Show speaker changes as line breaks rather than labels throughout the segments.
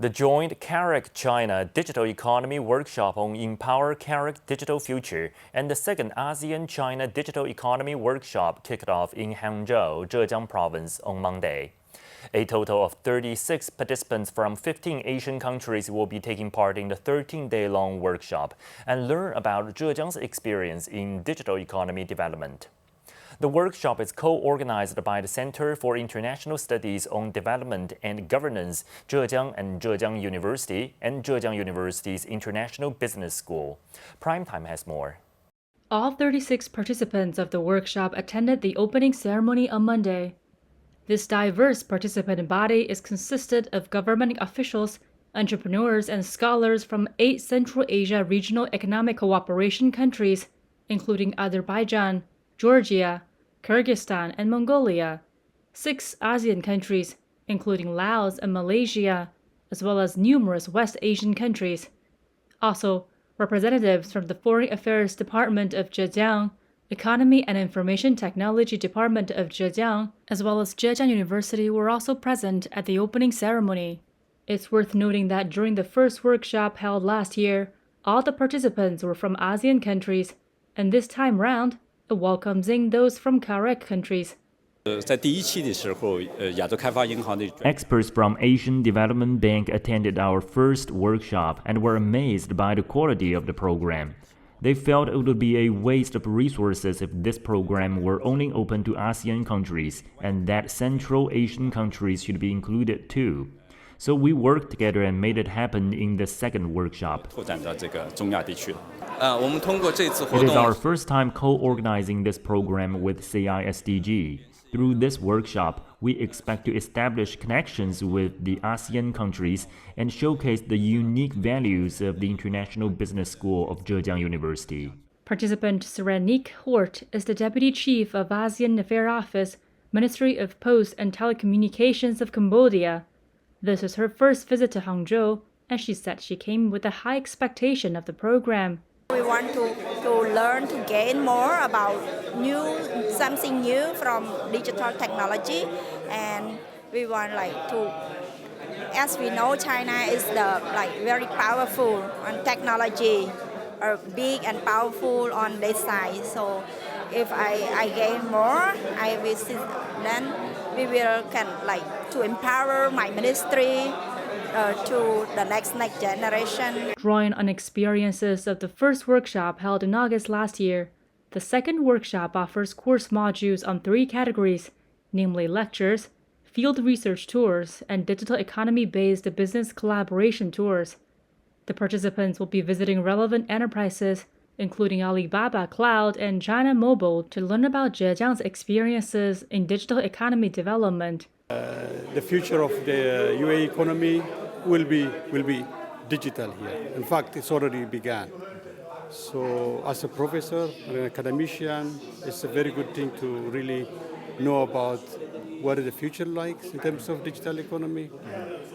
The joint CAREC China Digital Economy Workshop on Empower CAREC Digital Future and the second ASEAN-China Digital Economy Workshop kicked off in Hangzhou, Zhejiang Province on Monday. A total of 36 participants from 15 Asian countries will be taking part in the 13-day-long workshop and learn about Zhejiang's experience in digital economy development. The workshop is co-organized by the Center for International Studies on Development and Governance, Zhejiang and Zhejiang University, and Zhejiang University's International Business School. Primetime has more.
All 36 participants of the workshop attended the opening ceremony on Monday. This diverse participant body is consisted of government officials, entrepreneurs, and scholars from 8 Central Asia regional economic cooperation countries, including Azerbaijan, Georgia, Kyrgyzstan, and Mongolia, 6 ASEAN countries, including Laos and Malaysia, as well as numerous West Asian countries. Also, representatives from the Foreign Affairs Department of Zhejiang, Economy and Information Technology Department of Zhejiang, as well as Zhejiang University were also present at the opening ceremony. It's worth noting that during the first workshop held last year, all the participants were from ASEAN countries, and this time round, it welcomes in those from CAREC countries.
Experts from Asian Development Bank attended our first workshop and were amazed by the quality of the program. They felt it would be a waste of resources if this program were only open to ASEAN countries and that Central Asian countries should be included too. So we worked together and made it happen in the second workshop. It is our first time co-organizing this program with CISDG. Through this workshop, we expect to establish connections with the ASEAN countries and showcase the unique values of the International Business School of Zhejiang University.
Participant Serenik Hort is the Deputy Chief of ASEAN Affairs Office, Ministry of Posts and Telecommunications of Cambodia. This is her first visit to Hangzhou, and she said she came with a high expectation of the program.
We want to learn to gain more about something new from digital technology, and we want to, as we know, China is very powerful on technology, or big and powerful on this side. So if I gain more, I will see, then we will to empower my ministry to the next generation.
Drawing on experiences of the first workshop held in August last year, the second workshop offers course modules on 3 categories, namely lectures, field research tours, and digital economy-based business collaboration tours. The participants will be visiting relevant enterprises, including Alibaba Cloud and China Mobile, to learn about Zhejiang's experiences in digital economy development.
The future of the UAE economy will be digital here. In fact, it's already began. So as a professor and an academician, it's a very good thing to really know about what is the future like in terms of digital economy.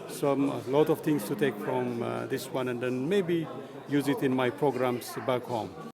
So a lot of things to take from this one and then maybe use it in my programs back home.